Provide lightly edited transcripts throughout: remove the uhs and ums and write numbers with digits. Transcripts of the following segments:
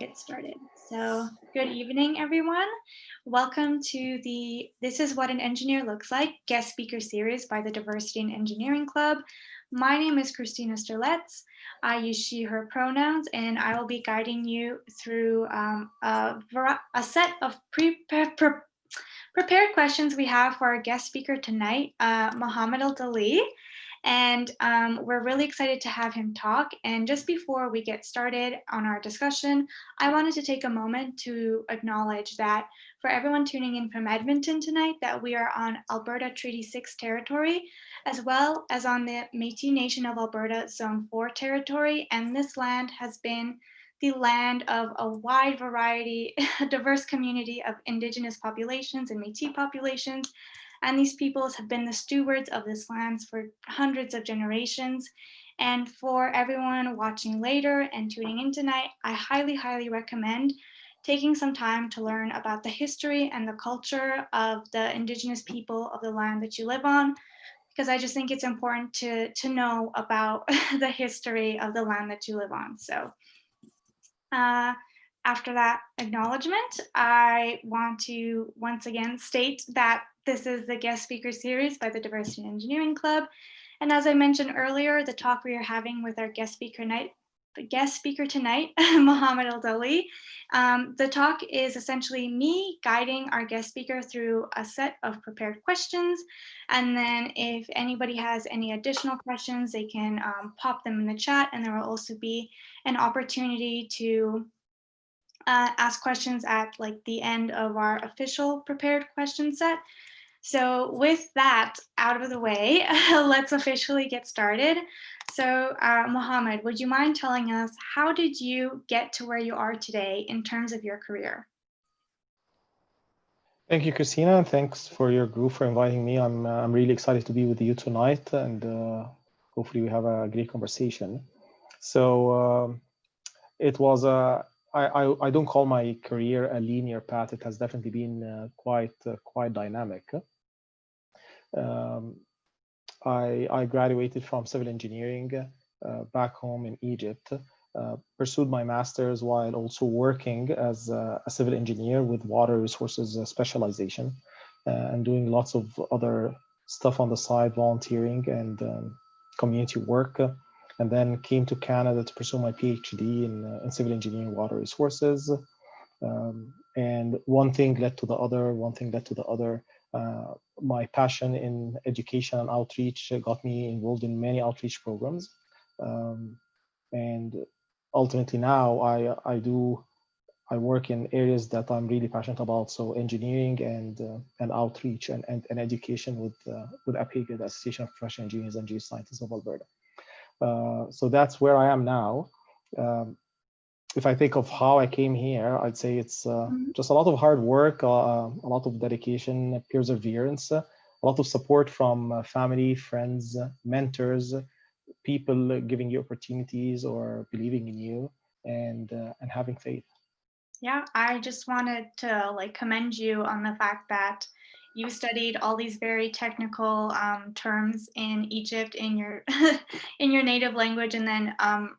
Get started. So, good evening, everyone. Welcome to the This is What an Engineer Looks Like guest speaker series by the Diversity in Engineering Club. My name is Christina Sterletz. I use she, her pronouns, and I will be guiding you through a set of prepared questions we have for our guest speaker tonight, Mohamed El Daly. And we're really excited to have him talk. And just before we get started on our discussion, I wanted to take a moment to acknowledge that for everyone tuning in from Edmonton tonight, that we are on Alberta Treaty 6 territory, as well as on the Métis Nation of Alberta Zone 4 territory. And this land has been the land of a wide variety, a diverse community of Indigenous populations and Métis populations. And these peoples have been the stewards of this land for hundreds of generations. And for everyone watching later and tuning in tonight, I highly, highly recommend taking some time to learn about the history and the culture of the Indigenous people of the land that you live on, because I just think it's important to know about the history of the land that you live on. So after that acknowledgement, I want to once again state that this is the guest speaker series by the Diversity in Engineering Club. And as I mentioned earlier, the talk we are having with our guest speaker tonight, Mohamed El Daly. The talk is essentially me guiding our guest speaker through a set of prepared questions. And then if anybody has any additional questions, they can pop them in the chat, and there will also be an opportunity to ask questions at like the end of our official prepared question set. So with that out of the way, let's officially get started. So Mohamed, would you mind telling us, how did you get to where you are today in terms of your career? Thank you, Christina, and thanks for your group for inviting me. I'm really excited to be with you tonight, and hopefully we have a great conversation. So it was I don't call my career a linear path. It has definitely been quite dynamic. I graduated from civil engineering back home in Egypt. Pursued my master's while also working as a civil engineer with water resources specialization and doing lots of other stuff on the side, volunteering and community work. And then came to Canada to pursue my PhD in civil engineering water resources. And one thing led to the other, my passion in education and outreach got me involved in many outreach programs. And ultimately now I work in areas that I'm really passionate about, so engineering and outreach and education with APEGA, the Association of Professional Engineers and Geoscientists of Alberta. So that's where I am now. If I think of how I came here, I'd say it's just a lot of hard work, a lot of dedication, perseverance, a lot of support from family, friends, mentors, people giving you opportunities or believing in you, and having faith. Yeah, I just wanted to like commend you on the fact that you studied all these very technical terms in Egypt in your in your native language, and then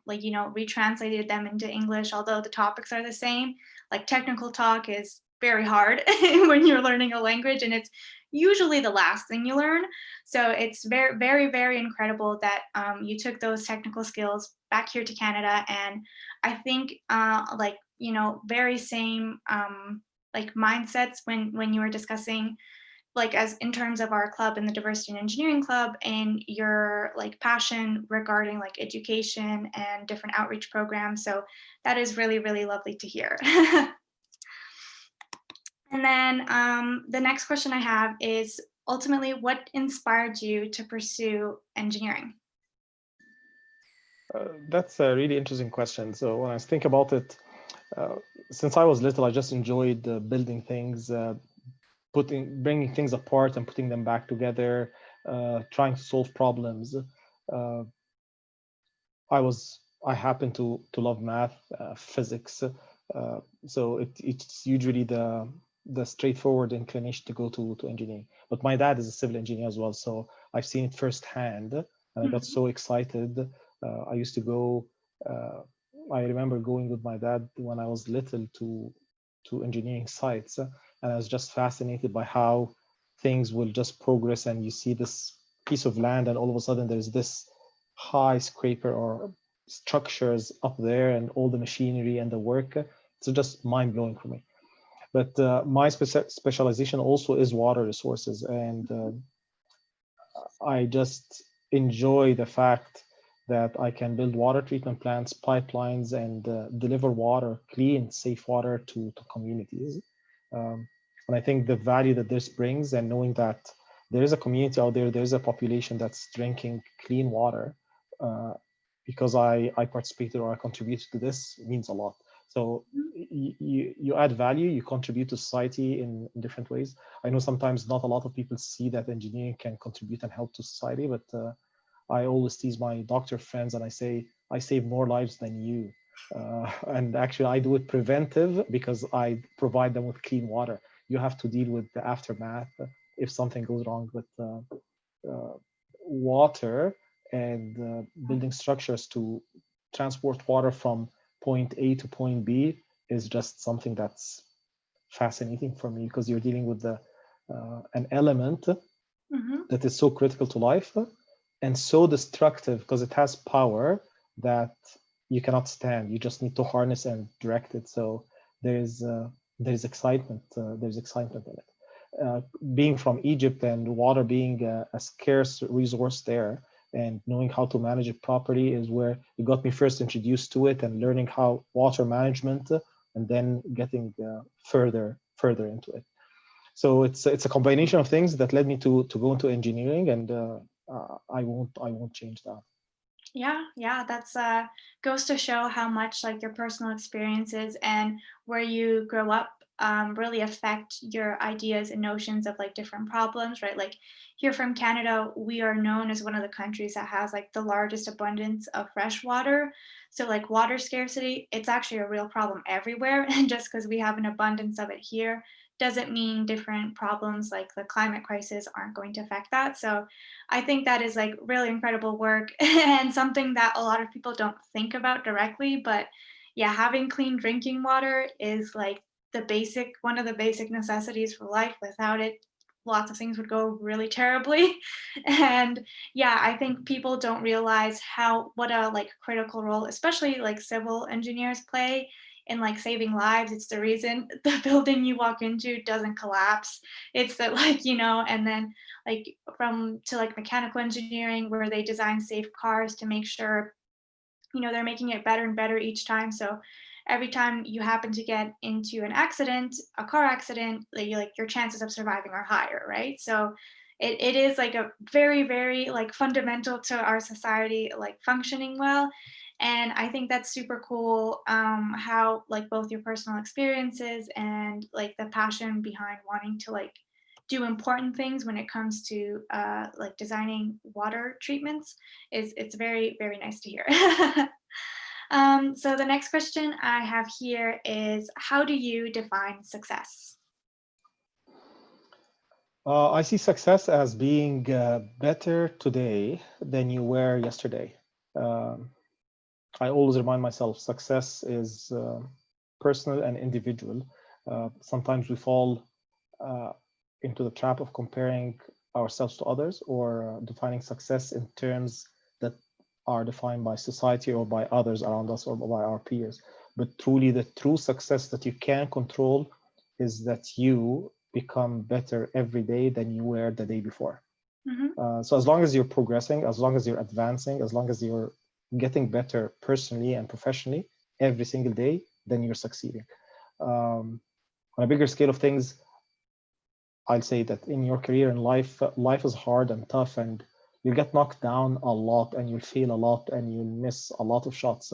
retranslated them into English. Although the topics are the same, like technical talk is very hard when you're learning a language, and it's usually the last thing you learn. So it's very, very, very incredible that you took those technical skills back here to Canada. And I think very same like mindsets when you were discussing like as in terms of our club and the Diversity in Engineering Club and your like passion regarding like education and different outreach programs. So that is really, really lovely to hear. And then the next question I have is, ultimately, what inspired you to pursue engineering? That's a really interesting question. So when I think about it, since I was little, I just enjoyed building things, bringing things apart and putting them back together, trying to solve problems. I happen to love math, physics, so it's usually the straightforward inclination to go to engineering. But my dad is a civil engineer as well, so I've seen it firsthand, and I got so excited. I used to go I remember going with my dad when I was little to engineering sites, and I was just fascinated by how things will just progress, and you see this piece of land, and all of a sudden there's this high scraper or structures up there, and all the machinery and the work. It's just mind blowing for me. But my specialization also is water resources, and I just enjoy the fact that I can build water treatment plants, pipelines, and deliver water, clean, safe water to communities. And I think the value that this brings, and knowing that there is a community out there, there's a population that's drinking clean water, uh, because I participated or I contributed to this, means a lot. So you add value, you contribute to society in different ways. I know sometimes not a lot of people see that engineering can contribute and help to society, but I always tease my doctor friends and I say, I save more lives than you. And actually, I do it preventive because I provide them with clean water. You have to deal with the aftermath if something goes wrong with water, and building structures to transport water from point A to point B is just something that's fascinating for me, because you're dealing with an element Mm-hmm. that is so critical to life and so destructive because it has power that you cannot stand. You just need to harness and direct it. So there's there's excitement. There's excitement in it. Being from Egypt and water being a scarce resource there, and knowing how to manage it properly is where it got me first introduced to it, and learning how water management, and then getting further into it. So it's a combination of things that led me to go into engineering, and I won't change that. Yeah, that's goes to show how much like your personal experiences and where you grow up really affect your ideas and notions of like different problems, right? Like here from Canada, we are known as one of the countries that has like the largest abundance of fresh water. So like water scarcity, it's actually a real problem everywhere. And just because we have an abundance of it here doesn't mean different problems like the climate crisis aren't going to affect that. So I think that is like really incredible work and something that a lot of people don't think about directly. But yeah, having clean drinking water is like one of the basic necessities for life. Without it, lots of things would go really terribly. And yeah, I think people don't realize what a like critical role, especially like civil engineers play in like saving lives. It's the reason the building you walk into doesn't collapse. It's that like, and then like from to like mechanical engineering where they design safe cars to make sure they're making it better and better each time. So every time you happen to get into an accident, a car accident, like your chances of surviving are higher, right? So it is like a very very like fundamental to our society like functioning well. And I think that's super cool, how like both your personal experiences and like the passion behind wanting to like do important things when it comes to like designing water treatments is it's very very nice to hear. So the next question I have here is, how do you define success? I see success as being better today than you were yesterday. Um, I always remind myself success is personal and individual. Sometimes we fall uh, into the trap of comparing ourselves to others, or defining success in terms that are defined by society or by others around us or by our peers. But truly, the true success that you can control is that you become better every day than you were the day before. Hmm. So as long as you're progressing, as long as you're advancing, as long as you're getting better personally and professionally every single day, then you're succeeding. On a bigger scale of things, I'll say that in your career and life, life is hard and tough, and you get knocked down a lot, and you'll fail a lot, and you'll miss a lot of shots.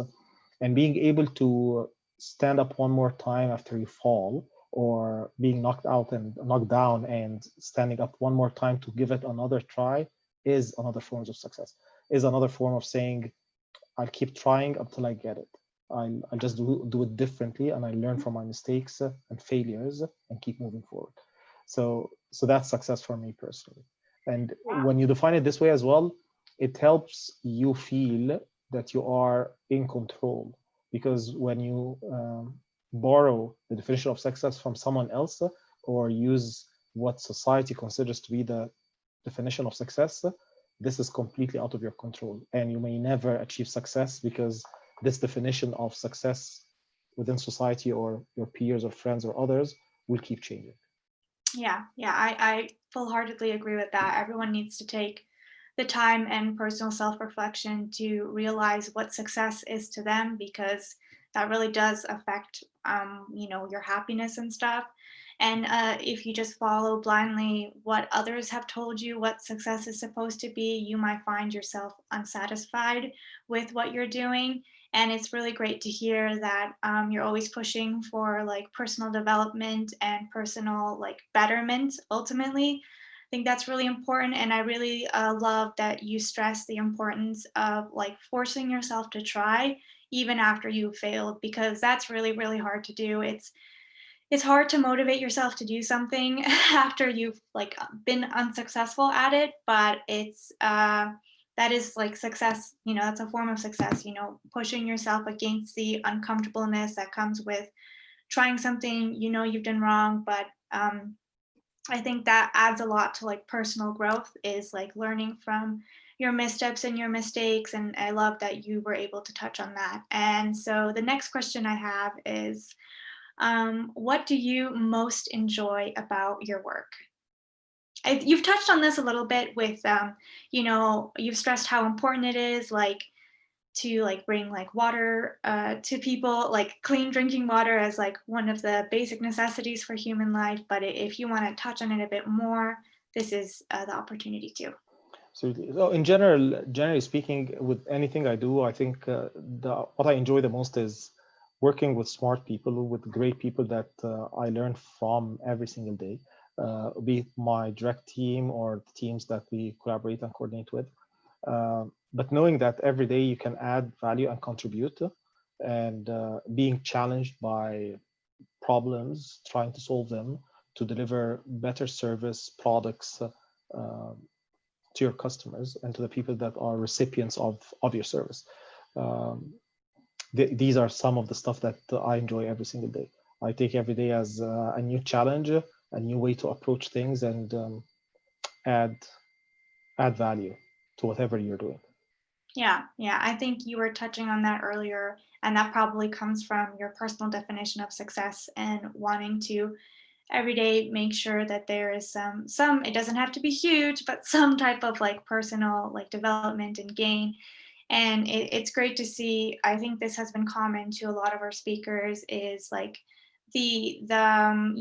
And being able to stand up one more time after you fall, or being knocked out and knocked down and standing up one more time to give it another try, is another form of success. Is another form of saying, I'll keep trying until I get it. I'll just do it differently, and I learn from my mistakes and failures and keep moving forward. So that's success for me personally. And when you define it this way as well, it helps you feel that you are in control. because when you borrow the definition of success from someone else or use what society considers to be the definition of success, this is completely out of your control, and you may never achieve success because this definition of success within society or your peers or friends or others will keep changing. Yeah, I full-heartedly agree with that. Everyone needs to take the time and personal self-reflection to realize what success is to them, because that really does affect, your happiness and stuff. And if you just follow blindly what others have told you what success is supposed to be, you might find yourself unsatisfied with what you're doing. And it's really great to hear that you're always pushing for like personal development and personal like betterment ultimately. I think that's really important, and I really love that you stress the importance of like forcing yourself to try even after you failed, because that's really really hard to do. It's hard to motivate yourself to do something after you've like been unsuccessful at it, but it's that is like success, that's a form of success, pushing yourself against the uncomfortableness that comes with trying something you've done wrong. But I think that adds a lot to like personal growth, is like learning from your missteps and your mistakes. And I love that you were able to touch on that. And so the next question I have is, what do you most enjoy about your work? You've touched on this a little bit with, you've stressed how important it is, like to like bring like water to people, like clean drinking water as like one of the basic necessities for human life. But if you want to touch on it a bit more, this is the opportunity to. So in general, generally speaking, with anything I do, I think what I enjoy the most is working with smart people, with great people that I learn from every single day, be it my direct team or the teams that we collaborate and coordinate with. But knowing that every day you can add value and contribute, and being challenged by problems, trying to solve them to deliver better service products to your customers and to the people that are recipients of your service. Um, these are some of the stuff that I enjoy every single day. I take every day as a new challenge, a new way to approach things, and add value to whatever you're doing. Yeah, I think you were touching on that earlier, and that probably comes from your personal definition of success and wanting to every day make sure that there is some, it doesn't have to be huge, but some type of like personal like development and gain. And it's great to see. I think this has been common to a lot of our speakers, is like they find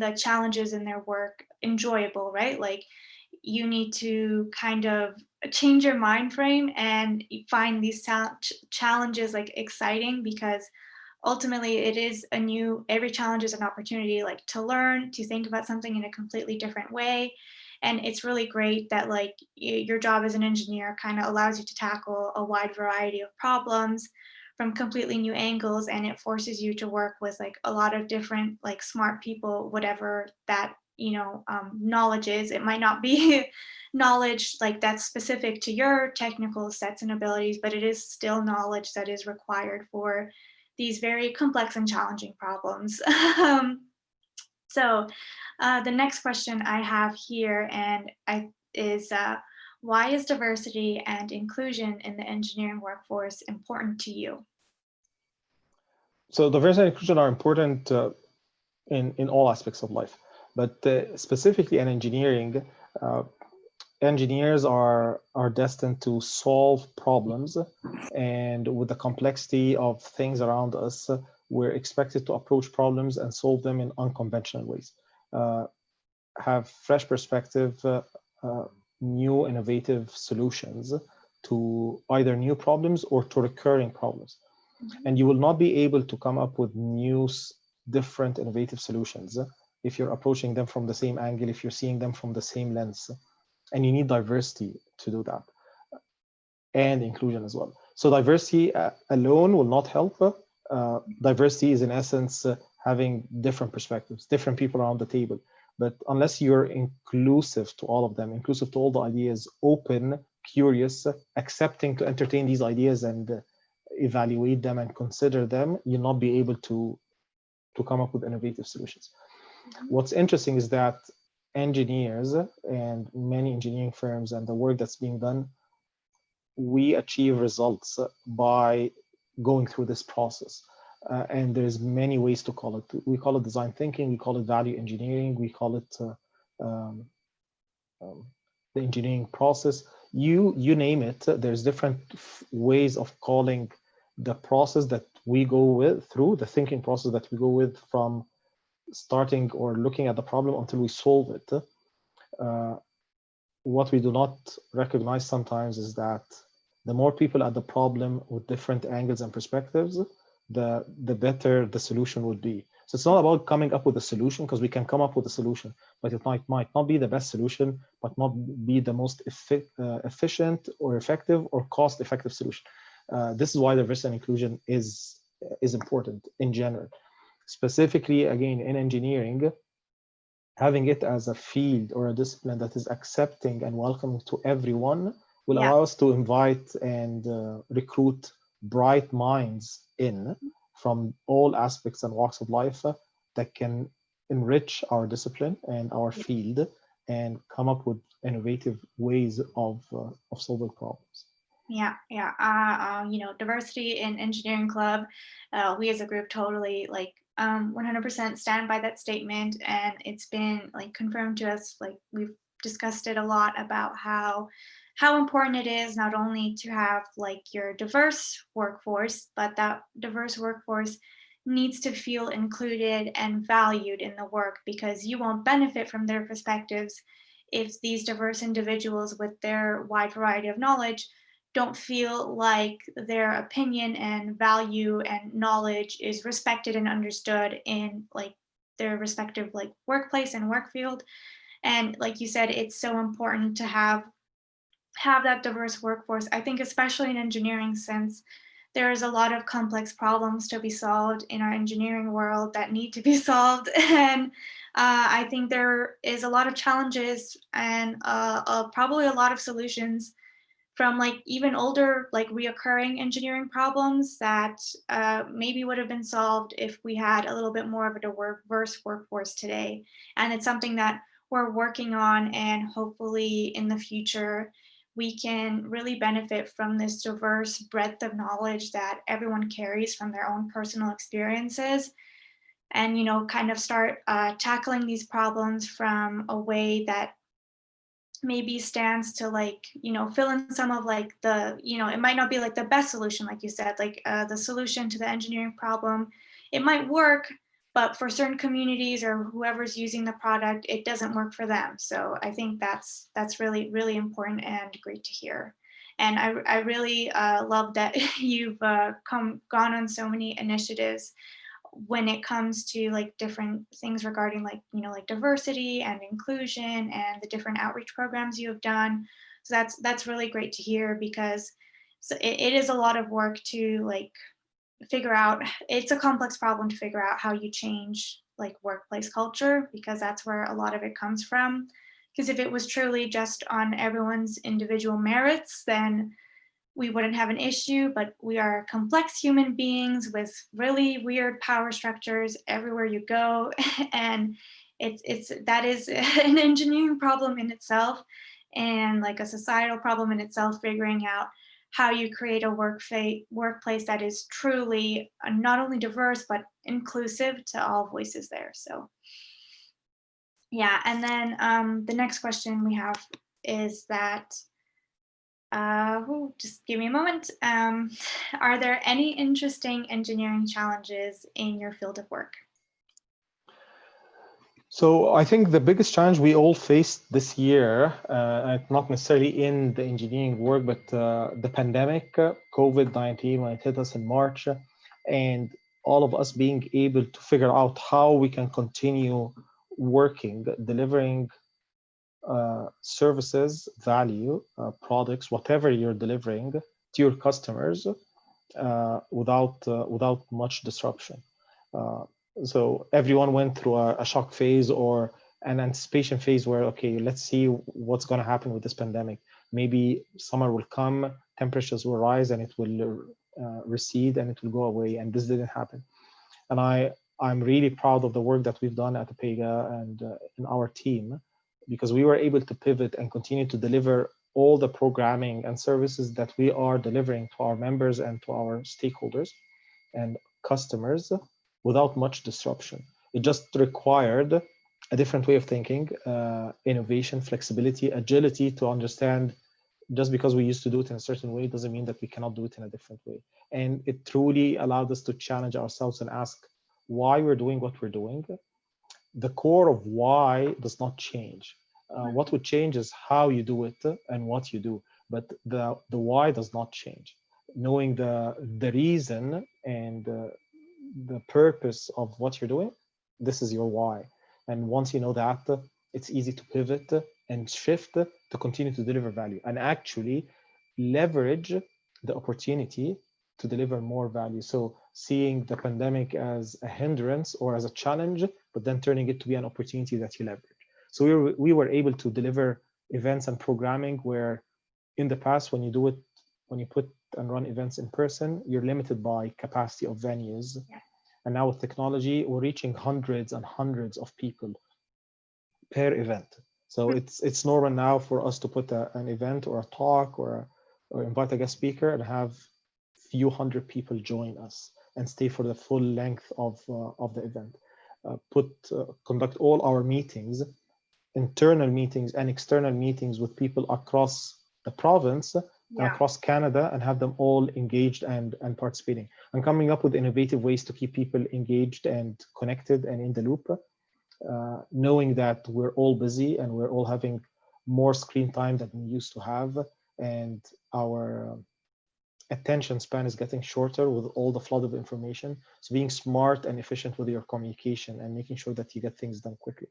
the challenges in their work enjoyable, right? Like you need to kind of change your mind frame and find these challenges like exciting, because ultimately it is every challenge is an opportunity like to learn, to think about something in a completely different way. And it's really great that like your job as an engineer kind of allows you to tackle a wide variety of problems from completely new angles, and it forces you to work with like a lot of different like smart people, whatever that knowledge is. It might not be knowledge like that's specific to your technical sets and abilities, but it is still knowledge that is required for these very complex and challenging problems. So the next question I have here is why is diversity and inclusion in the engineering workforce important to you? So diversity and inclusion are important in all aspects of life, but specifically in engineering, engineers are destined to solve problems, and with the complexity of things around us, we're expected to approach problems and solve them in unconventional ways. Have fresh perspective, new innovative solutions to either new problems or to recurring problems. And you will not be able to come up with new, different, innovative solutions if you're approaching them from the same angle, if you're seeing them from the same lens. And you need diversity to do that, and inclusion as well. So diversity alone will not help. Diversity is in essence having different perspectives, different people around the table. But unless you're inclusive to all of them, inclusive to all the ideas, open, curious, accepting to entertain these ideas and evaluate them and consider them, you'll not be able to come up with innovative solutions. Mhm. What's interesting is that engineers and many engineering firms and the work that's being done, we achieve results by going through this process. And there's many ways to call it. We call it design thinking, we call it value engineering, we call it um, um, the engineering process. You name it. There's different ways of calling the process that we go with through, the thinking process that we go with from starting or looking at the problem until we solve it. Uh, what we do not recognize sometimes is that the more people at the problem with different angles and perspectives, the better the solution would be. So it's not about coming up with a solution, because we can come up with a solution, but it might not be the best solution, but not be the most efficient or effective or cost-effective solution. This is why diversity and inclusion is important in general. Specifically, again, in engineering, having it as a field or a discipline that is accepting and welcoming to everyone will Yeah. allow us to invite and recruit bright minds in from all aspects and walks of life that can enrich our discipline and our field and come up with innovative ways of solving problems. Yeah, yeah. Diversity in engineering club, we as a group totally 100% stand by that statement, and it's been like confirmed to us. Like we've discussed it a lot about how important it is not only to have like your diverse workforce, but that diverse workforce needs to feel included and valued in the work, because you won't benefit from their perspectives if these diverse individuals with their wide variety of knowledge don't feel like their opinion and value and knowledge is respected and understood in like their respective like workplace and work field. And like you said, it's so important to have that diverse workforce. I think especially in engineering, since there is a lot of complex problems to be solved in our engineering world that need to be solved. And I think there is a lot of challenges and probably a lot of solutions from like even older like reoccurring engineering problems that maybe would have been solved if we had a little bit more of a diverse workforce today. And it's something that we're working on, and hopefully in the future we can really benefit from this diverse breadth of knowledge that everyone carries from their own personal experiences, and kind of start tackling these problems from a way that maybe stands to like fill in some of like the it might not be like the best solution, like you said, like the solution to the engineering problem, it might work, but for certain communities or whoever's using the product, it doesn't work for them. So I think that's really really important and great to hear. And I really love that you've gone on so many initiatives when it comes to like different things regarding like like diversity and inclusion and the different outreach programs you have done. So that's really great to hear, because it is a lot of work to like figure out. It's a complex problem to figure out how you change like workplace culture, because that's where a lot of it comes from. Because if it was truly just on everyone's individual merits, then we wouldn't have an issue. But we are complex human beings with really weird power structures everywhere you go. And it's that is an engineering problem in itself, and like a societal problem in itself, figuring out how you create a workplace that is truly not only diverse but inclusive to all voices there. So yeah. And then the next question we have is that just give me a moment. Are there any interesting engineering challenges in your field of work? So I think the biggest challenge we all faced this year, not necessarily in the engineering work, but the pandemic, COVID-19, when it hit us in March, and all of us being able to figure out how we can continue working, delivering services, value, products, whatever you're delivering to your customers without much disruption. Uh, so everyone went through a shock phase or an anticipation phase where, okay, let's see what's going to happen with this pandemic. Maybe summer will come, temperatures will rise, and it will recede and it will go away. And this didn't happen. And I'm really proud of the work that we've done at Apega and in our team, because we were able to pivot and continue to deliver all the programming and services that we are delivering to our members and to our stakeholders and customers without much disruption. It just required a different way of thinking, innovation, flexibility, agility to understand just because we used to do it in a certain way doesn't mean that we cannot do it in a different way. And it truly allowed us to challenge ourselves and ask why we're doing what we're doing. The core of why does not change. What would change is how you do it and what you do, but the why does not change. Knowing the reason and the purpose of what you're doing, this is your why. And once you know that, it's easy to pivot and shift to continue to deliver value and actually leverage the opportunity to deliver more value. So seeing the pandemic as a hindrance or as a challenge, but then turning it to be an opportunity that you leverage. So we were able to deliver events and programming where in the past, when you put and run events in person, you're limited by capacity of venues. Yeah. And now with technology, we're reaching hundreds and hundreds of people per event. So it's normal now for us to put an event or a talk or invite a guest speaker and have few hundred people join us and stay for the full length of the event. Conduct all our meetings, internal meetings and external meetings with people across the province and across Canada, and have them all engaged and participating, and coming up with innovative ways to keep people engaged and connected and in the loop, knowing that we're all busy and we're all having more screen time than we used to have, and our attention span is getting shorter with all the flood of information. So being smart and efficient with your communication and making sure that you get things done quickly.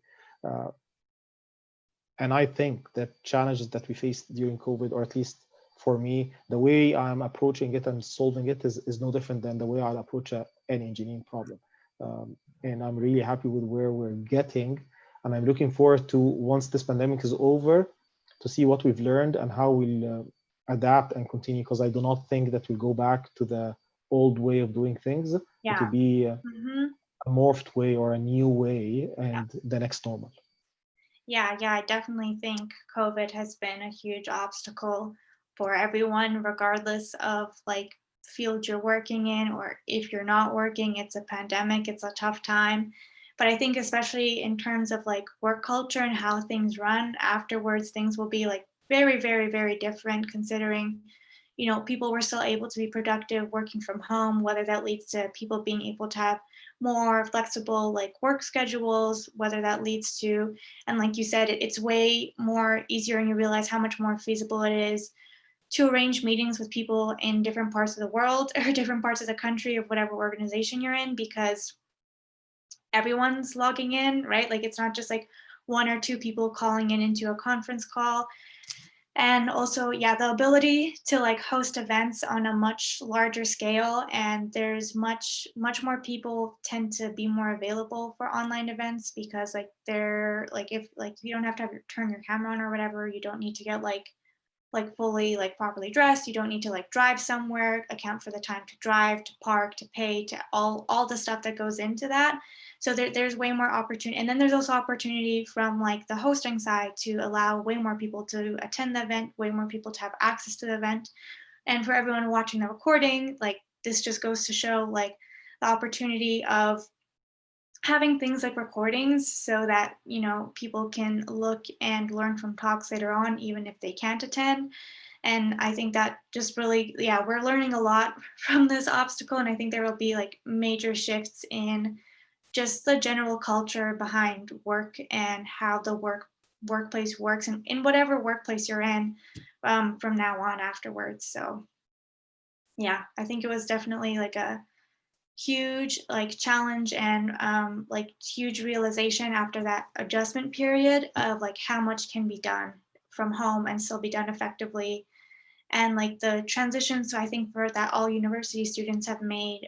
And I think that challenges that we faced during COVID, or at least for me, the way I'm approaching it and solving it is no different than the way I'll approach any engineering problem. And I'm really happy with where we're getting. And I'm looking forward to, once this pandemic is over, to see what we've learned and how we'll adapt and continue, because I do not think that we'll go back to the old way of doing things. It will be a morphed way or a new way, and the next normal. Yeah, I definitely think COVID has been a huge obstacle for everyone, regardless of like field you're working in, or if you're not working, it's a pandemic, it's a tough time. But I think especially in terms of like work culture and how things run afterwards, things will be like very, very, very different, considering, you know, people were still able to be productive working from home, whether that leads to people being able to have more flexible like work schedules, whether that leads to, and like you said, it's way more easier, and you realize how much more feasible it is to arrange meetings with people in different parts of the world or different parts of the country of whatever organization you're in, because everyone's logging in, right? Like it's not just like one or two people calling in into a conference call. And also, yeah, the ability to like host events on a much larger scale, and there's much more people tend to be more available for online events, because like they're like, if like you don't have to turn your camera on or whatever, you don't need to get like fully like properly dressed, you don't need to like drive somewhere, account for the time to drive, to park, to pay, to all the stuff that goes into that. So there's way more opportunity, and then there's also opportunity from like the hosting side to allow way more people to attend the event, way more people to have access to the event. And for everyone watching the recording, like this just goes to show like the opportunity of having things like recordings, so that, you know, people can look and learn from talks later on, even if they can't attend. And I think that just really, yeah, we're learning a lot from this obstacle, and I think there will be like major shifts in just the general culture behind work and how the workplace works, and in whatever workplace you're in, from now on afterwards. So yeah, I think it was definitely like a huge like challenge, and like huge realization after that adjustment period of like how much can be done from home and still be done effectively. And like the transition, so I think for that all university students have made,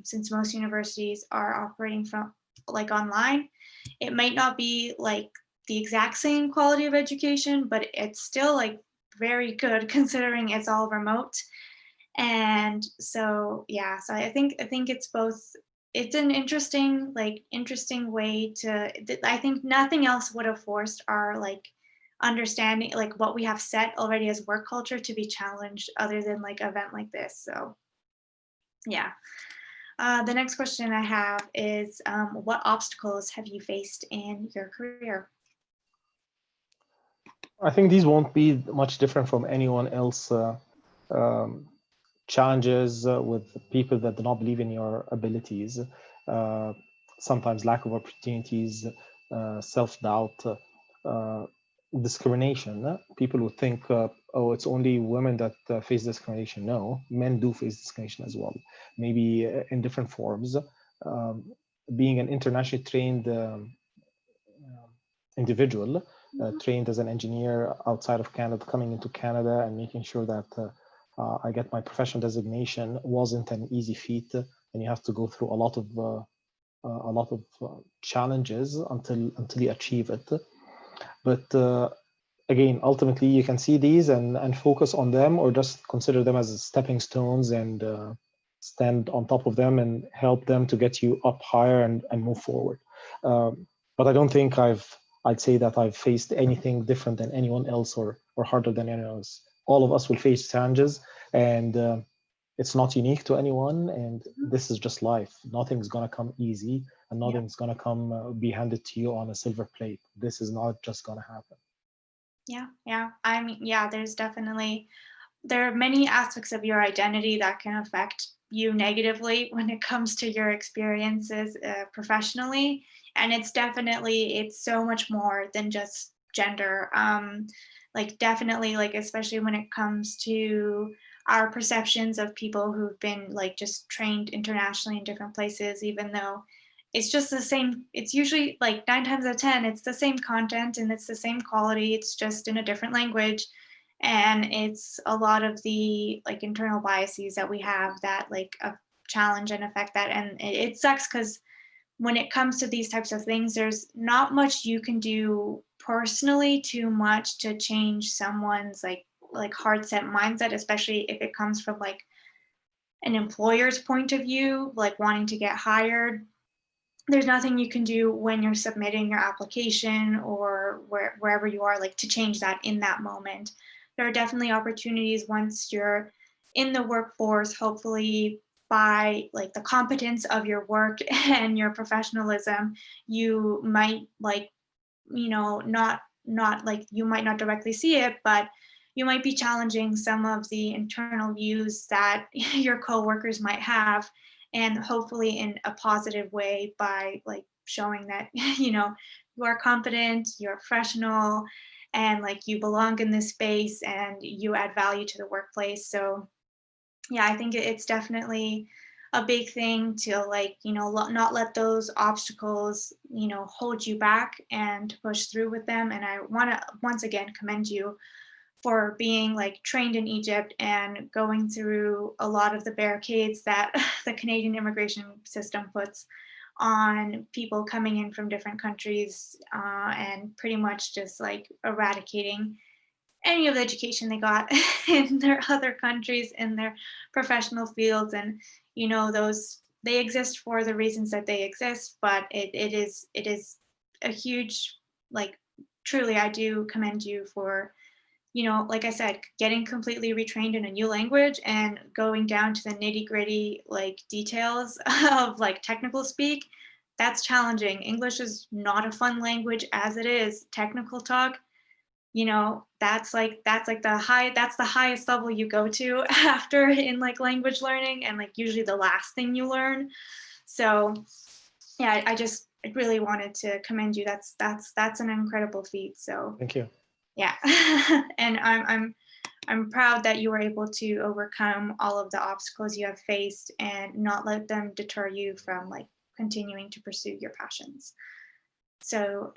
since most universities are operating from like online, it might not be like the exact same quality of education, but it's still like very good considering it's all remote. And so yeah, so I think it's both. It's an interesting, interesting way to. I think nothing else would have forced our understanding, like what we have set already as work culture, to be challenged other than like an event like this. So yeah. The next question I have is, what obstacles have you faced in your career? I think these won't be much different from anyone else. Um, Challenges with people that do not believe in your abilities, uh, sometimes lack of opportunities, self-doubt, discrimination. People would think, oh, it's only women that face discrimination. No, men do face discrimination as well, maybe in different forms. Um, Being an internationally trained individual, Mhm. trained as an engineer outside of Canada, coming into Canada and making sure that I get my professional designation wasn't an easy feat, and you have to go through a lot of challenges until you achieve it. But again, ultimately, you can see these and focus on them, or just consider them as stepping stones and stand on top of them and help them to get you up higher and move forward. But I don't think I'd say that I've faced anything different than anyone else or harder than anyone else. All of us will face challenges, and it's not unique to anyone. And this is just life. Nothing's gonna come easy, and Yeah. nothing's gonna come be handed to you on a silver plate. This is not just gonna happen. Yeah, yeah. I mean, yeah, there are many aspects of your identity that can affect you negatively when it comes to your experiences professionally, and it's so much more than just gender. Like definitely, like especially when it comes to our perceptions of people who've been like just trained internationally in different places, even though it's just the same. It's usually like 9 times out of 10, it's the same content and it's the same quality. It's just in a different language, and it's a lot of the like internal biases that we have that challenge and affect that. And it sucks because when it comes to these types of things, there's not much you can do personally too much to change someone's hard set mindset, especially if it comes from like an employer's point of view, like wanting to get hired. There's nothing you can do when you're submitting your application or wherever you are, like to change that in that moment. There are definitely opportunities once you're in the workforce, hopefully by like the competence of your work and your professionalism, you might not like you might not directly see it, but you might be challenging some of the internal views that your coworkers might have, and hopefully in a positive way by like showing that you are competent, you're professional, and like you belong in this space and you add value to the workplace. So yeah, I think it's definitely a big thing to not let those obstacles hold you back and to push through with them. And I want to once again commend you for being like trained in Egypt and going through a lot of the barricades that the Canadian immigration system puts on people coming in from different countries, and pretty much just like eradicating any of the education they got in their other countries in their professional fields. And those, they exist for the reasons that they exist, but it is a huge, like, truly I do commend you for, like I said, getting completely retrained in a new language and going down to the nitty gritty like details of like technical speak. That's challenging. English is not a fun language as it is. Technical talk, that's like that's the highest level you go to after in like language learning, and like usually the last thing you learn. So yeah, I really wanted to commend you. That's an incredible feat. So Thank you. yeah. And I'm proud that you were able to overcome all of the obstacles you have faced and not let them deter you from like continuing to pursue your passions. So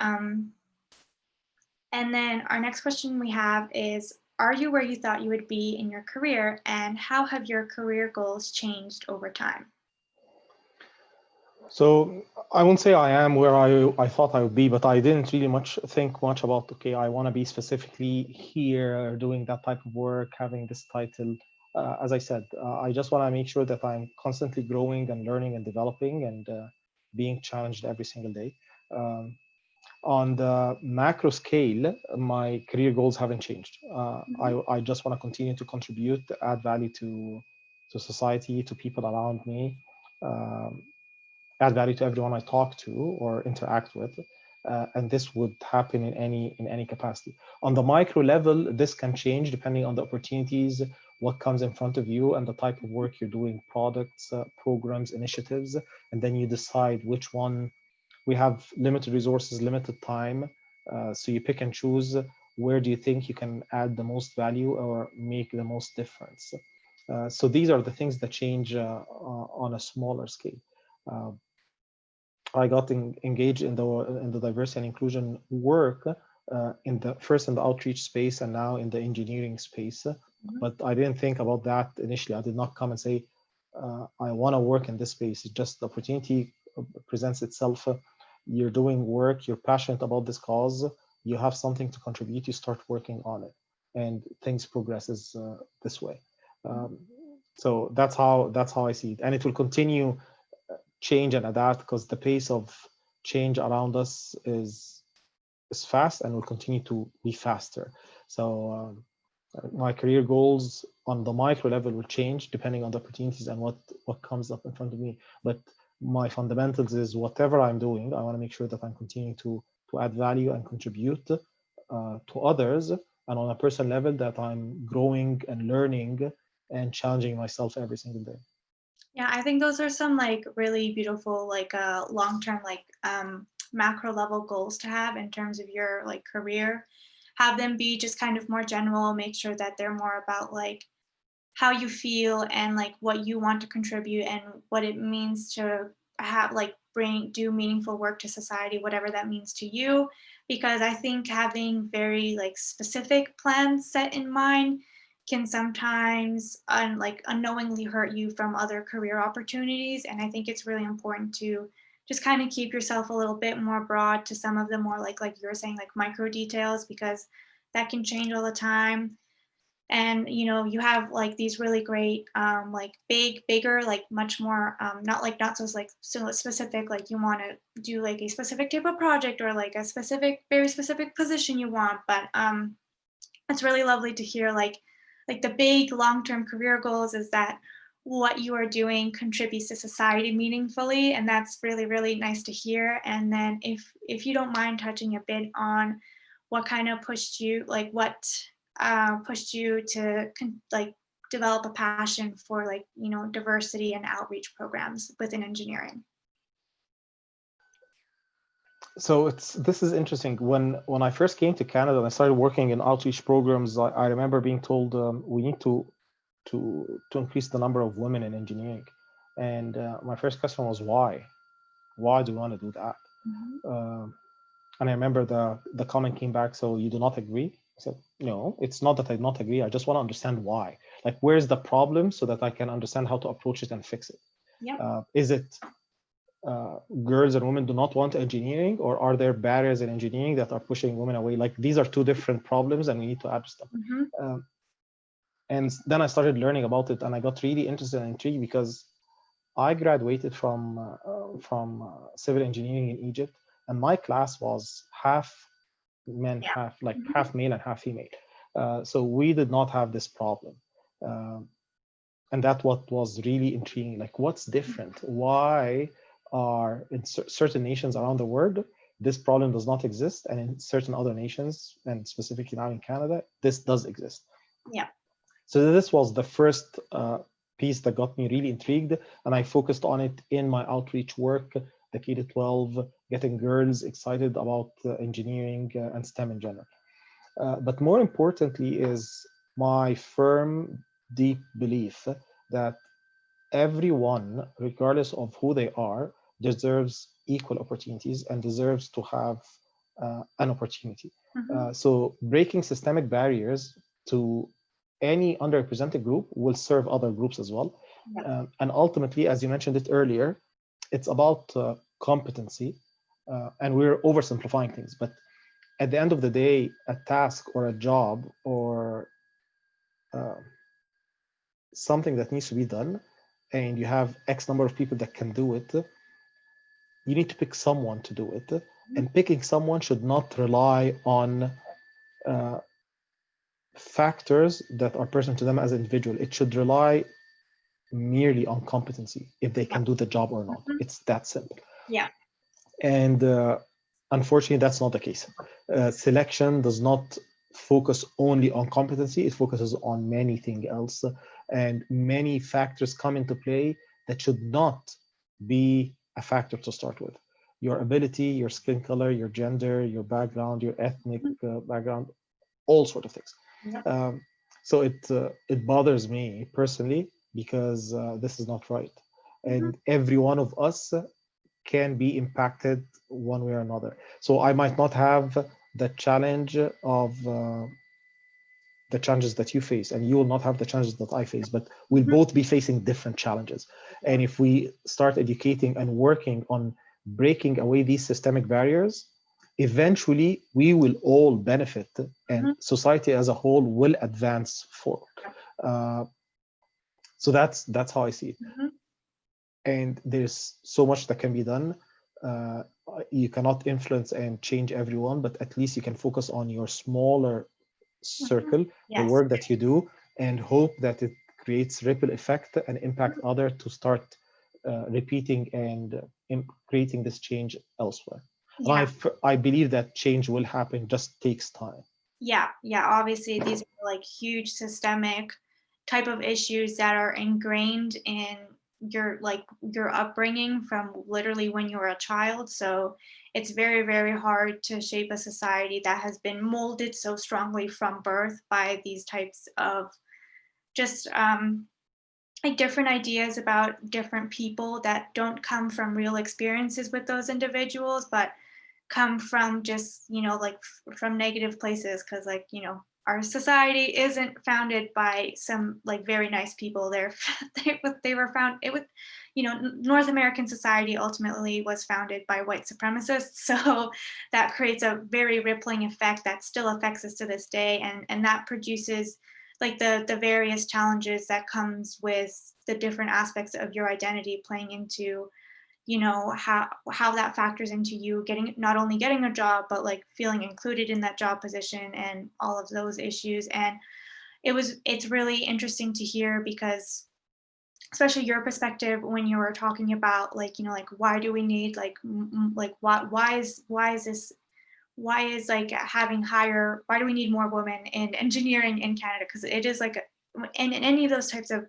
and then our next question we have is, are you where you thought you would be in your career, and how have your career goals changed over time? So I won't say I am where I thought I would be, but I didn't really think much about, okay, I want to be specifically here doing that type of work, having this title. as I said, I just want to make sure that I'm constantly growing and learning and developing and being challenged every single day. Um, on the macro scale, my career goals haven't changed. I just want to continue to contribute, add value to society, to people around me, um, add value to everyone I talk to or interact with. And this would happen in any capacity. On the micro level, this can change depending on the opportunities, what comes in front of you, and the type of work you're doing, products, programs, initiatives, and then you decide which one. We have limited resources, limited time, so you pick and choose where do you think you can add the most value or make the most difference. So these are the things that change on a smaller scale. Uh, I got engaged in the diversity and inclusion work in the first in the outreach space and now in the engineering space. But I didn't think about that initially. I did not come and say I want to work in this space. It's just the opportunity presents itself. You're doing work. You're passionate about this cause. You have something to contribute. You start working on it, and things progresses this way. So that's how I see it, and it will continue change and adapt because the pace of change around us is fast and will continue to be faster. So my career goals on the micro level will change depending on the opportunities and what comes up in front of me. But my fundamentals is whatever I'm doing, I want to make sure that I'm continuing to add value and contribute to others, and on a personal level that I'm growing and learning and challenging myself every single day. Yeah, I think those are some like really beautiful, like long-term, like macro level goals to have in terms of your like career. Have them be just kind of more general, make sure that they're more about like how you feel and like what you want to contribute and what it means to have like do meaningful work to society, whatever that means to you. Because I think having very like specific plans set in mind can sometimes like unknowingly hurt you from other career opportunities. And I think it's really important to just kind of keep yourself a little bit more broad to some of the more like you were saying, like micro details, because that can change all the time. And you have like these really great like bigger, like much more not so like so specific, like you want to do like a specific type of project or like a specific, very specific position you want. But it's really lovely to hear like the big long-term career goals is that what you are doing contributes to society meaningfully, and that's really really nice to hear. And then if you don't mind touching a bit on what kind of pushed you, like what pushed you to like develop a passion for like diversity and outreach programs within engineering. So this is interesting. When I first came to Canada and I started working in outreach programs, I remember being told we need to increase the number of women in engineering, and my first question was why? Why do you want to do that? And I remember the comment came back. So you do not agree? I said no. It's not that I do not agree. I just want to understand why. Like where's the problem so that I can understand how to approach it and fix it. Yeah. Is it girls and women do not want engineering, or are there barriers in engineering that are pushing women away? Like these are two different problems and we need to address them. And then I started learning about it and I got really interested and intrigued because I graduated from civil engineering in Egypt, and my class was half men, half male and half female. So we did not have this problem. And that's what was really intriguing. Like, what's different? Why are in certain nations around the world this problem does not exist, and in certain other nations, and specifically now in Canada, this does exist? Yeah. So this was the first piece that got me really intrigued, and I focused on it in my outreach work, the K-12, getting girls excited about engineering and STEM in general. But more importantly is my firm, deep belief that everyone, regardless of who they are, deserves equal opportunities and deserves to have an opportunity. So breaking systemic barriers to any underrepresented group will serve other groups as well. And ultimately, as you mentioned it earlier, it's about competency, and we're oversimplifying things. But at the end of the day, a task or a job or something that needs to be done and you have X number of people that can do it, you need to pick someone to do it. And picking someone should not rely on uh, factors that are personal to them as an individual. It should rely merely on competency, if they Yeah. can do the job or not. It's that simple. Yeah. And unfortunately, that's not the case. Selection does not focus only on competency, it focuses on many things else. And many factors come into play that should not be a factor to start with. Your ability, your skin color, your gender, your background, your ethnic background, all sort of things. Yeah. So it bothers me personally because this is not right, and every one of us can be impacted one way or another. So I might not have the challenge of the challenges that you face, and you will not have the challenges that I face, but we'll both be facing different challenges. And if we start educating and working on breaking away these systemic barriers, eventually we will all benefit and society as a whole will advance forward. Uh, so that's how I see it. And there's so much that can be done. Uh, you cannot influence and change everyone, but at least you can focus on your smaller circle, the Yes. work that you do, and hope that it creates ripple effect and impact other to start repeating and creating this change elsewhere. And Yeah. I believe that change will happen, just takes time. Yeah. Yeah. Obviously, these are like huge systemic type of issues that are ingrained in your upbringing from literally when you were a child. So it's very, very hard to shape a society that has been molded so strongly from birth by these types of just like different ideas about different people that don't come from real experiences with those individuals, but come from just, like from negative places. Cause like, our society isn't founded by some like very nice people. They were found, it was, North American society ultimately was founded by white supremacists. So that creates a very rippling effect that still affects us to this day. And that produces like the various challenges that comes with the different aspects of your identity playing into how that factors into you getting not only getting a job but like feeling included in that job position and all of those issues. And it's really interesting to hear because especially your perspective when you were talking about like like why do we need like like why is this why is like having higher why do we need more women in engineering in Canada, because it is like and in any of those types of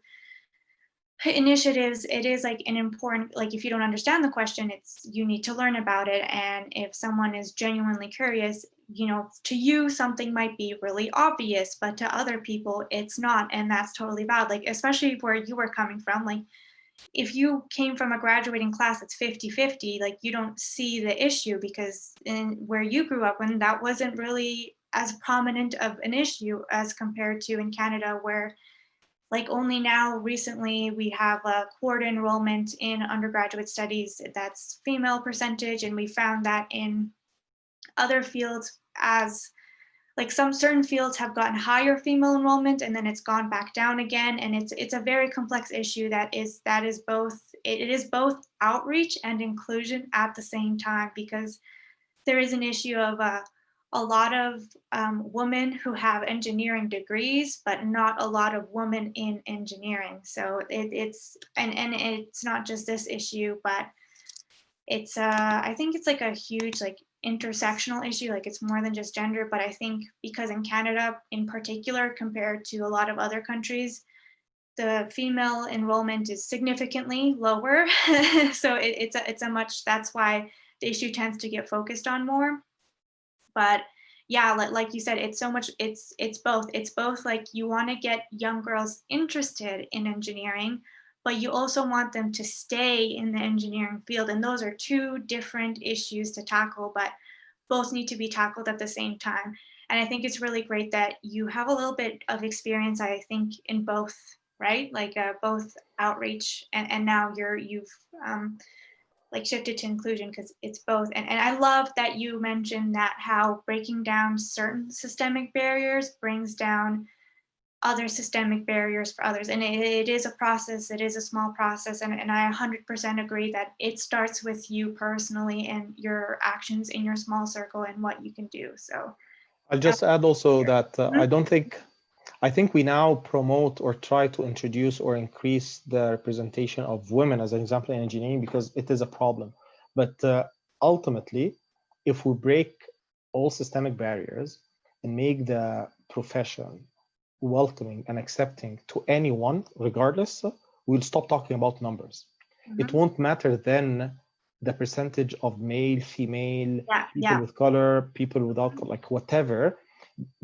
initiatives, it is like an important, like if you don't understand the question, it's you need to learn about it. And if someone is genuinely curious, to you something might be really obvious, but to other people it's not, and that's totally valid. Like especially where you were coming from, like if you came from a graduating class that's 50-50, like you don't see the issue because in where you grew up when that wasn't really as prominent of an issue as compared to in Canada, where like only now recently we have a quarter enrollment in undergraduate studies that's female percentage, and we found that in other fields as like some certain fields have gotten higher female enrollment and then it's gone back down again. And it's a very complex issue that is both it is both outreach and inclusion at the same time, because there is an issue of a lot of women who have engineering degrees, but not a lot of women in engineering. So and it's not just this issue, but it's I think it's like a huge like intersectional issue. Like it's more than just gender, but I think because in Canada in particular, compared to a lot of other countries, the female enrollment is significantly lower. So it's a much that's why the issue tends to get focused on more. But yeah, like you said, it's so much it's both like you want to get young girls interested in engineering, but you also want them to stay in the engineering field, and those are two different issues to tackle, but both need to be tackled at the same time. And I think it's really great that you have a little bit of experience, I think, in both, right? Like both outreach and now you've like shifted to inclusion, because it's both. And I love that you mentioned that how breaking down certain systemic barriers brings down other systemic barriers for others. And it is a process, it is a small process. And I 100% agree that it starts with you personally and your actions in your small circle and what you can do. So I'll just add also that Mhm. I think we now promote or try to introduce or increase the representation of women as an example in engineering because it is a problem. But ultimately, if we break all systemic barriers and make the profession welcoming and accepting to anyone, regardless, we'll stop talking about numbers. It Mhm. won't matter then the percentage of male, female, Yeah, people yeah. with color, people without, like whatever,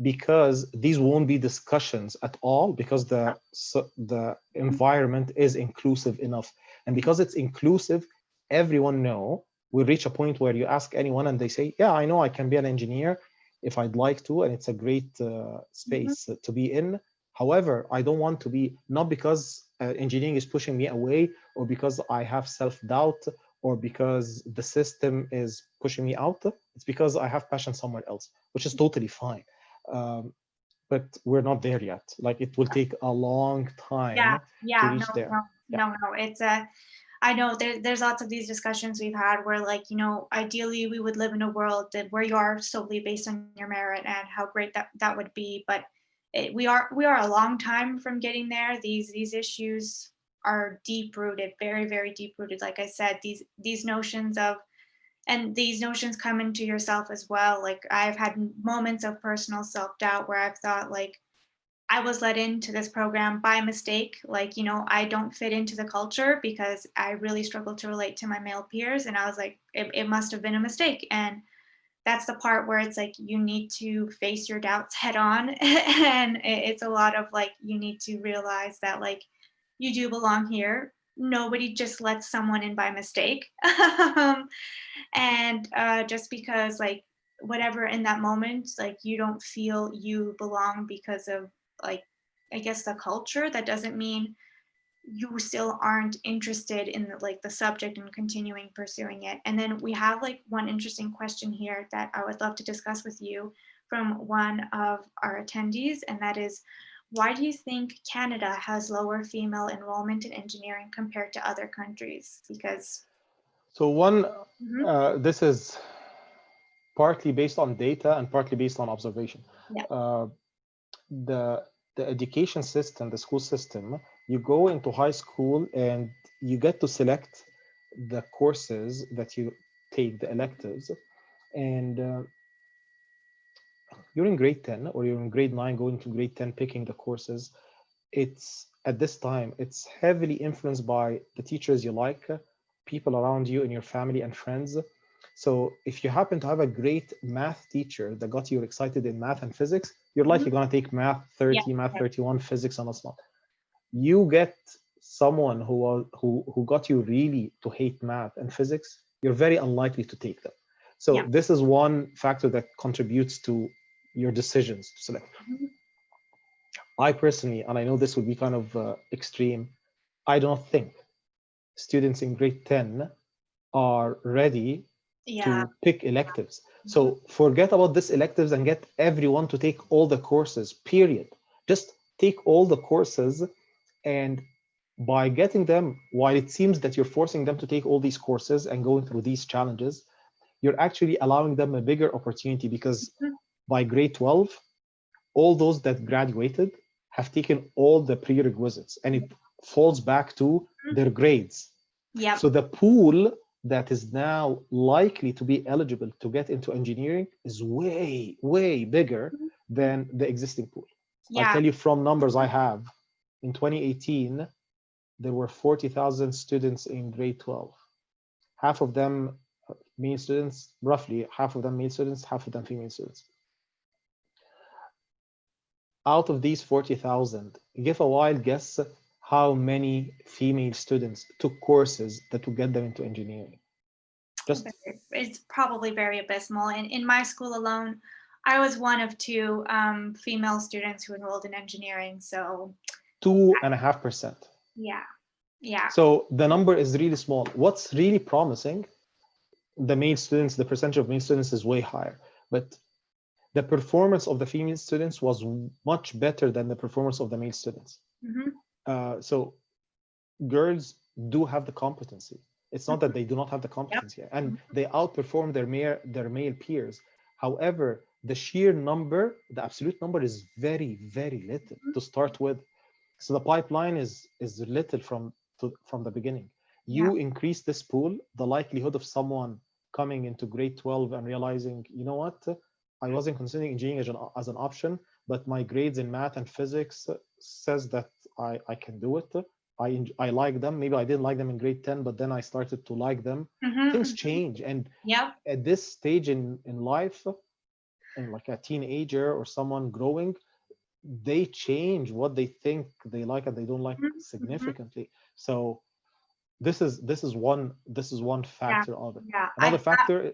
because these won't be discussions at all because the environment is inclusive enough. And because it's inclusive, everyone know we reach a point where you ask anyone and they say, yeah, I know I can be an engineer if I'd like to, and it's a great Mhm. space to be in. However, I don't want to be, not because engineering is pushing me away or because I have self-doubt or because the system is pushing me out. It's because I have passion somewhere else, which is totally fine. um, but we're not there yet. Like it will take a long Yeah, time to yeah, no, reach there. no, Yeah. no. It's a, I know there's lots of these discussions we've had where, like, ideally we would live in a world that where you are solely based on your merit and how great that would be. But we are a long time from getting there. These issues are deep rooted, very, very deep rooted. Like I said, these notions of, and these notions come into yourself as well. Like I've had moments of personal self-doubt where I've thought, like, I was let into this program by mistake. Like, I don't fit into the culture because I really struggle to relate to my male peers. And I was like, it must have been a mistake. And that's the part where it's like, you need to face your doubts head on. And it's a lot of like, you need to realize that, like, you do belong here. Nobody just lets someone in by mistake. And just because, like, whatever in that moment, like, you don't feel you belong because of, like, I guess, the culture, that doesn't mean you still aren't interested in the subject and continuing pursuing it. And then we have like one interesting question here that I would love to discuss with you from one of our attendees, and that is, why do you think Canada has lower female enrollment in engineering compared to other countries? Because So one, Mhm. this is partly based on data and partly based on observation. Yeah. Uh, the the education system, the school system, you go into high school and you get to select the courses that you take, the electives, and you're in grade 10 or you're in grade 9 going to grade 10 picking the courses. It's at this time, it's heavily influenced by the teachers you like, people around you in your family and friends. So if you happen to have a great math teacher that got you excited in math and physics, you're Mhm. likely going to take math Yeah. 30, math 31, physics almost not. You get someone who got you really to hate math and physics, you're very unlikely to take them. So Yeah. this is one factor that contributes to your decisions to select. Mhm. I personally, and I know this would be kind of extreme, I don't think students in grade 10 are ready Yeah. to pick electives. Mhm. So forget about this electives and get everyone to take all the courses, period. Just take all the courses, and by getting them, while it seems that you're forcing them to take all these courses and going through these challenges, you're actually allowing them a bigger opportunity because Mhm. by grade 12, all those that graduated have taken all the prerequisites and it falls back to their grades. Yep. So the pool that is now likely to be eligible to get into engineering is way, way bigger than the existing pool. I'll Yeah. tell you from numbers I have. In 2018, there were 40,000 students in grade 12. Half of them male students, roughly half of them male students, half of them female students. Out of these 40,000, give a wild guess how many female students took courses that would get them into engineering. Just It's probably very abysmal. And in my school alone, I was one of two female students who enrolled in engineering. So 2.5%. yeah, yeah. So the number is really small. What's really promising, the male students, the percentage of male students is way higher. But the performance of the female students was much better than the performance of the male students. So girls do have the competency. It's not that they do not have the competency, and they outperform their male peers. However, the sheer number, the absolute number, is very, very little to start with. So the pipeline is little from the beginning. You increase this pool, the likelihood of someone coming into grade 12 and realizing, you know what, I wasn't considering engineering as an option, but my grades in math and physics says that I can do it. I like them. Maybe I didn't like them in grade 10, but then I started to like them. Things change. And at this stage in life, and like a teenager or someone growing, they change what they think they like and they don't like significantly. So this is one factor of it. Another factor.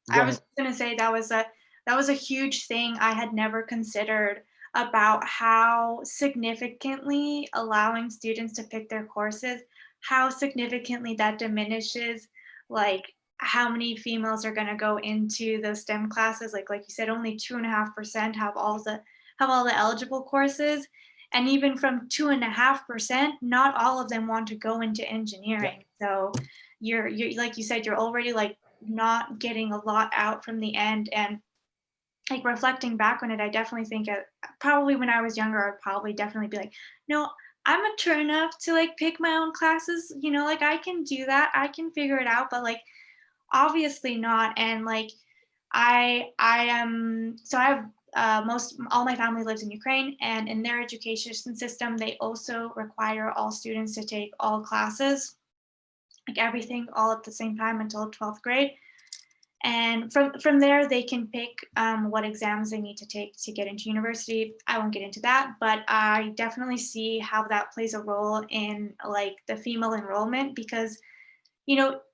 I was going to say that was a huge thing I had never considered about how significantly allowing students to pick their courses, how significantly that diminishes like how many females are going to go into those STEM classes. Like you said, only 2.5% have all the eligible courses. And even from 2.5%, not all of them want to go into engineering. So you're like you said, you're already like not getting a lot out from the end. And like reflecting back on it, I definitely think probably when I was younger, I'd probably definitely be like, no, I'm mature enough to like pick my own classes, like I can do that, I can figure it out, but like obviously not. And like I am, so I have all my family lives in Ukraine, and in their education system, they also require all students to take all classes, like everything all at the same time until 12th grade. And from there, they can pick what exams they need to take to get into university. I won't get into that, but I definitely see how that plays a role in like the female enrollment, because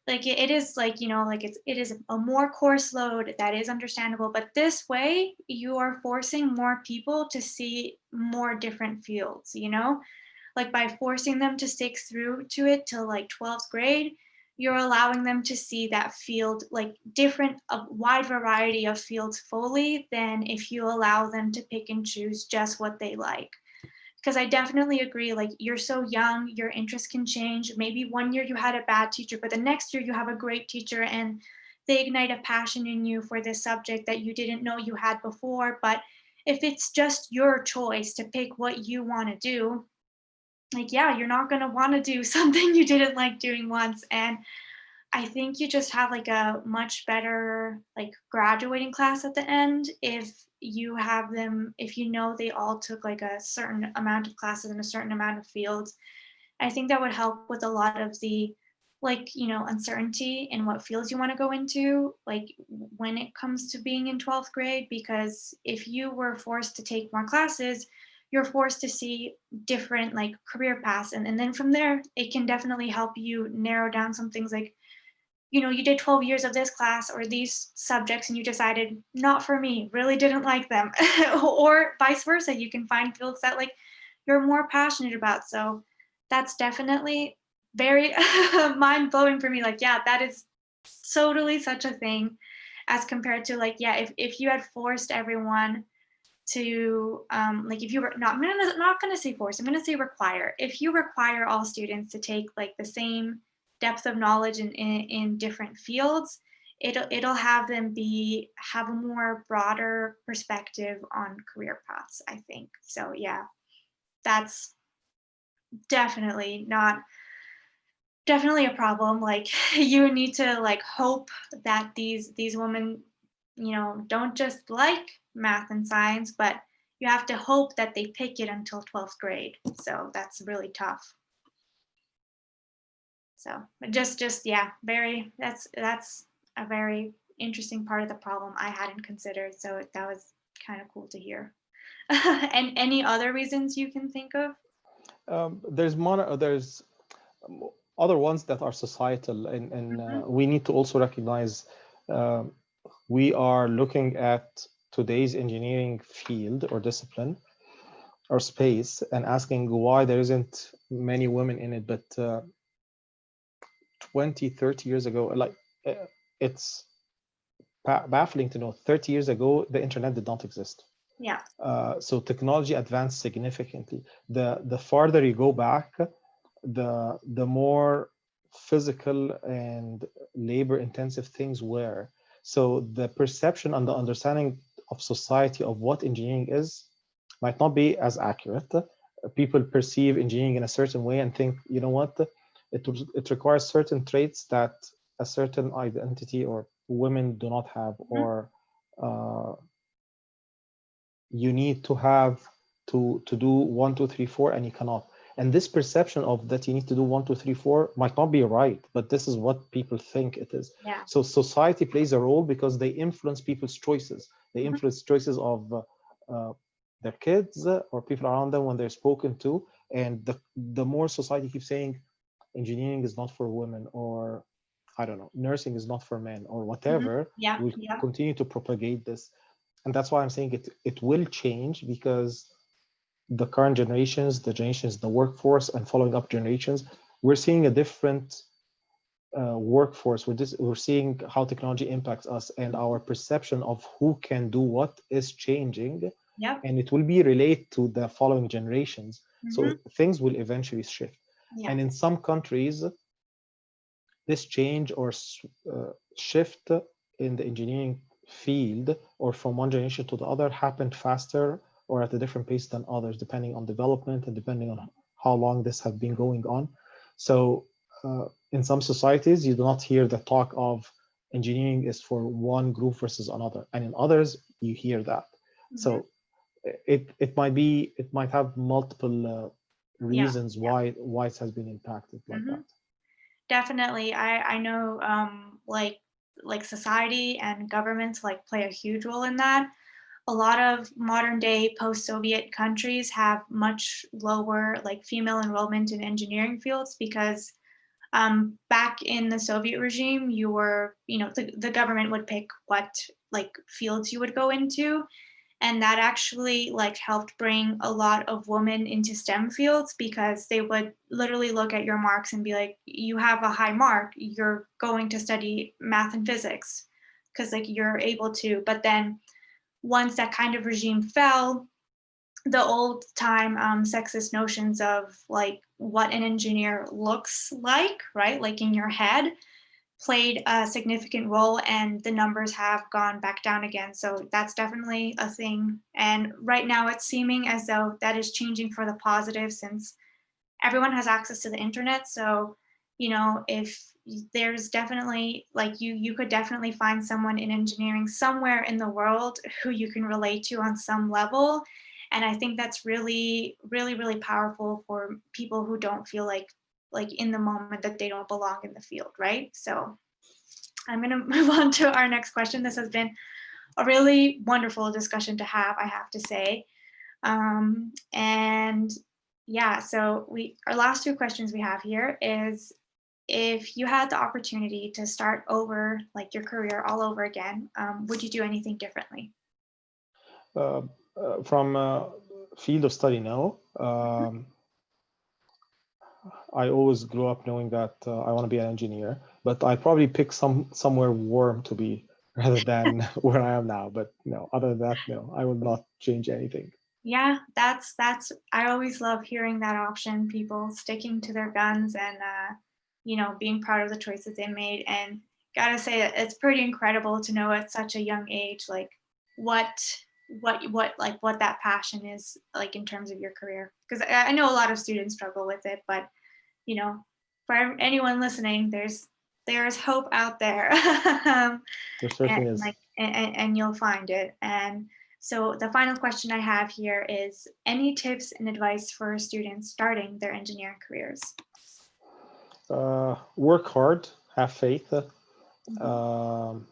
like it is like like it is a more course load. That is understandable, but this way you are forcing more people to see more different fields, like by forcing them to stick through to it till like 12th grade, you're allowing them to see that field, like a wide variety of fields fully, than if you allow them to pick and choose just what they like. Because I definitely agree, like you're so young, your interests can change. Maybe one year you had a bad teacher, but the next year you have a great teacher and they ignite a passion in you for this subject that you didn't know you had before. But if it's just your choice to pick what you want to do, like, yeah, you're not going to want to do something you didn't like doing once. And I think you just have like a much better like graduating class at the end if you have them, if they all took like a certain amount of classes in a certain amount of fields. I think that would help with a lot of the like, uncertainty in what fields you want to go into, like when it comes to being in 12th grade, because if you were forced to take more classes, you're forced to see different like career paths. And then from there, it can definitely help you narrow down some things like, you did 12 years of this class or these subjects and you decided not for me, really didn't like them, or vice versa. You can find fields that like you're more passionate about. So that's definitely very mind blowing for me. Like, yeah, that is totally such a thing as compared to like, yeah, if you had forced everyone to like if you were not, not going to say force, I'm going to say require. If you require all students to take like the same depth of knowledge in different fields, it'll have them have a more broader perspective on career paths, I think. So yeah, that's definitely a problem. Like you need to like hope that these women, don't just like math and science, but you have to hope that they pick it until 12th grade. So that's really tough. So just yeah, that's a very interesting part of the problem I hadn't considered. So that was kind of cool to hear. And any other reasons you can think of? There's other ones that are societal, and we need to also recognize we are looking at today's engineering field or discipline or space and asking why there isn't many women in it. But 20, 30 years ago, like it's baffling to know 30 years ago, the internet did not exist. Yeah. So technology advanced significantly. The farther you go back, the more physical and labor intensive things were. So the perception and the understanding of society of what engineering is might not be as accurate. People perceive engineering in a certain way and think, you know what, it requires certain traits that a certain identity or women do not have, or uh, you need to have to do 1 2 3 4 and you cannot. And this perception of that you need to do 1 2 3 4 might not be right, but this is what people think it is. Yeah. So society plays a role because they influence people's choices. They influence choices of their kids or people around them when they're spoken to. And the more society keeps saying engineering is not for women, or I don't know, nursing is not for men, or whatever, Yeah. we'll Yeah. continue to propagate this. And that's why I'm saying it will change, because the current generations, the workforce and following up generations, we're seeing a different workforce. We're seeing how technology impacts us, and our perception of who can do what is changing. Yep. And it will be related to the following generations. So things will eventually shift. Yeah. And in some countries, this change or shift in the engineering field or from one generation to the other happened faster or at a different pace than others, depending on development and depending on how long this has been going on. So in some societies, you do not hear the talk of engineering is for one group versus another. And in others, you hear that. So it might have multiple reasons why it has been impacted like that. Definitely. I know like society and governments like play a huge role in that. A lot of modern day post-Soviet countries have much lower like female enrollment in engineering fields because back in the Soviet regime, you were, the government would pick what like fields you would go into. And that actually like helped bring a lot of women into STEM fields because they would literally look at your marks and be like, you have a high mark, you're going to study math and physics because like you're able to. But then once that kind of regime fell, the old time sexist notions of like what an engineer looks like, right? Like in your head, played a significant role, and the numbers have gone back down again. So that's definitely a thing. And right now it's seeming as though that is changing for the positive since everyone has access to the internet. So, if there's definitely like you could definitely find someone in engineering somewhere in the world who you can relate to on some level. And I think that's really, really, really powerful for people who don't feel like in the moment that they don't belong in the field, right? So I'm going to move on to our next question. This has been a really wonderful discussion to have, I have to say. And yeah, so our last two questions we have here is, if you had the opportunity to start over, like your career all over again, would you do anything differently? From field of study now, I always grew up knowing that I want to be an engineer, but I probably pick somewhere warm to be rather than where I am now. But no, other than that, no, I will not change anything. Yeah, that's I always love hearing that option, people sticking to their guns and being proud of the choices they made. And gotta say it's pretty incredible to know at such a young age like what what that passion is like in terms of your career. Because I know a lot of students struggle with it, but for anyone listening, there's hope out there. There and certainly is. like and you'll find it. And so the final question I have here is, any tips and advice for students starting their engineering careers? Work hard, have faith. Mhm. Um,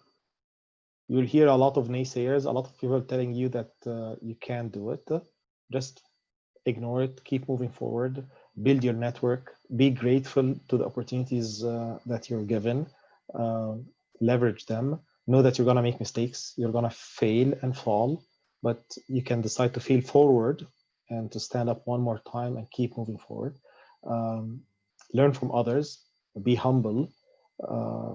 you'll hear a lot of naysayers, a lot of people telling you that you can't do it. Just ignore it, keep moving forward, build your network, be grateful to the opportunities that you're given, leverage them, know that you're going to make mistakes, you're going to fail and fall, but you can decide to fail forward and to stand up one more time and keep moving forward. Learn from others, be humble, uh,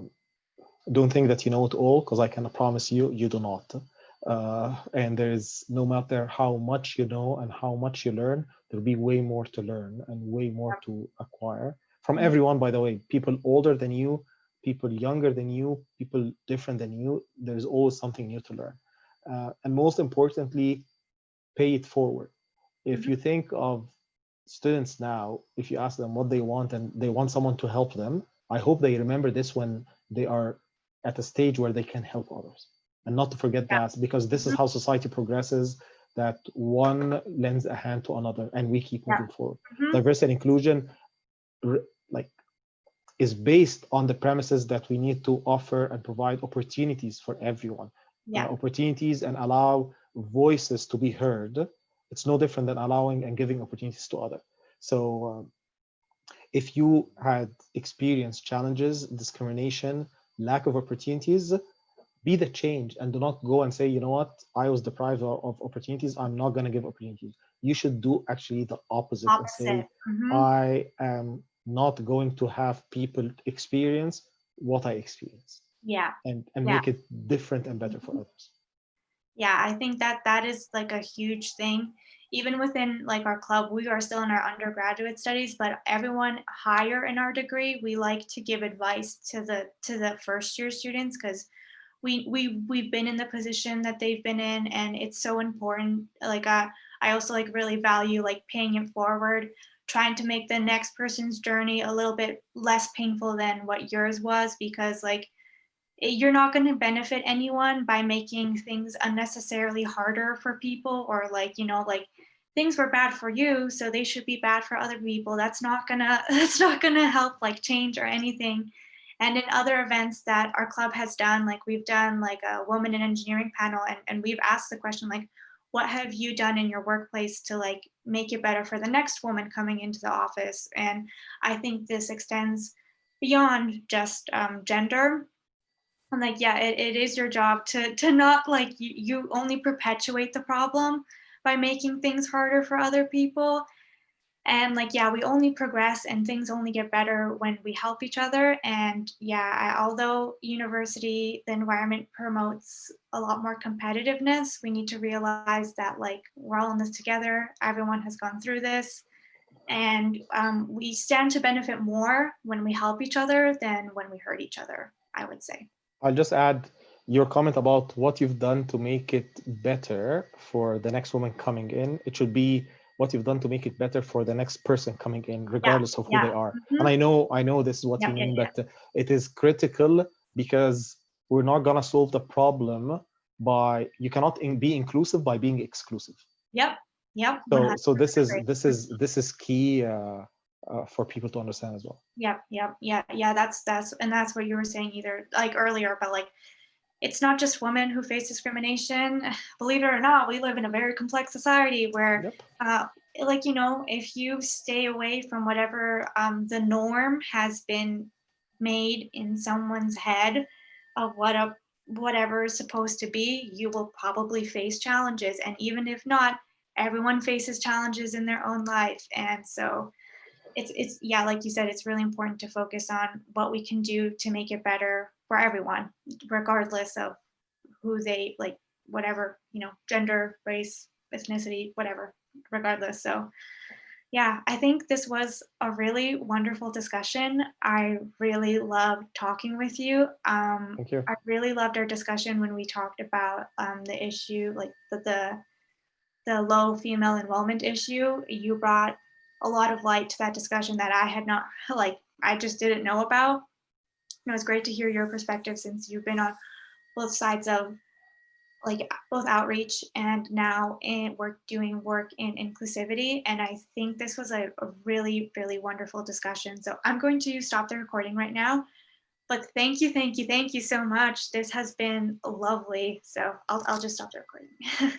don't think that you know it all, because I can promise you, you do not. And there's, no matter how much you know and how much you learn, there'll be way more to learn and way more to acquire from Yeah. everyone, by the way. People older than you, people younger than you, people different than you. There's always something new to learn. And most importantly, pay it forward. If Mhm. you think of students now, if you ask them what they want and they want someone to help them, I hope they remember this when they are at a stage where they can help others. And not to forget Yeah. that, because this is Mhm. how society progresses, that one lends a hand to another and we keep Yeah. moving forward. Mhm. Diversity and inclusion, like, is based on the premises that we need to offer and provide opportunities for everyone, Yeah. opportunities, and allow voices to be heard. It's no different than allowing and giving opportunities to others. So if you had experienced challenges, discrimination, lack of opportunities, be the change and do not go and say, you know what, I was deprived of opportunities, I'm not going to give opportunities. You should do actually the opposite and say, Opposite. Mhm. I am not going to have people experience what I experience, Yeah. and Yeah. make it different and better for Mhm. others. Yeah, I think that that is like a huge thing. Even within like our club, we are still in our undergraduate studies, but everyone higher in our degree, we like to give advice to the first year students because we've been in the position that they've been in, and it's so important. Like I also like really value like paying it forward, trying to make the next person's journey a little bit less painful than what yours was, because like you're not going to benefit anyone by making things unnecessarily harder for people, or like like things were bad for you so they should be bad for other people. That's not gonna that's not gonna help like change or anything. And in other events that our club has done, like we've done like a woman in engineering panel, and we've asked the question like, what have you done in your workplace to like make it better for the next woman coming into the office? And I think this extends beyond just gender. I'm like, yeah, it is your job to not like you only perpetuate the problem by making things harder for other people. And like, yeah, we only progress and things only get better when we help each other. And yeah, although university, the environment promotes a lot more competitiveness, we need to realize that like we're all in this together. Everyone has gone through this. And we stand to benefit more when we help each other than when we hurt each other, I would say. I'll just add your comment about what you've done to make it better for the next woman coming in. It should be what you've done to make it better for the next person coming in, Yeah, regardless of who yeah. they are. And Mhm. I know this is what Yep, you yeah, mean, yeah. but it is critical, because we're not gonna solve the problem by, you cannot be inclusive by being exclusive. Yep, yep, So 100% agree. this is key for people to understand as well. Yep, yep, yeah, yeah, that's and that's what you were saying either like earlier, but like it's not just women who face discrimination. Believe it or not, we live in a very complex society where Yep. uh like if you stay away from whatever the norm has been made in someone's head of what a whatever is supposed to be, you will probably face challenges. And even if not, everyone faces challenges in their own life. And so it's yeah, like you said, it's really important to focus on what we can do to make it better for everyone, regardless of who they like, whatever, gender, race, ethnicity, whatever, regardless. So yeah, I think this was a really wonderful discussion. I really loved talking with you. Thank you. I really loved our discussion when we talked about the issue, like the low female enrollment issue. You brought a lot of light to that discussion that I had not, like, I just didn't know about. And it was great to hear your perspective since you've been on both sides of like both outreach and now in work doing work in inclusivity. And I think this was a really, really wonderful discussion. So I'm going to stop the recording right now. But thank you, thank you, thank you so much. This has been lovely. So I'll just stop the recording.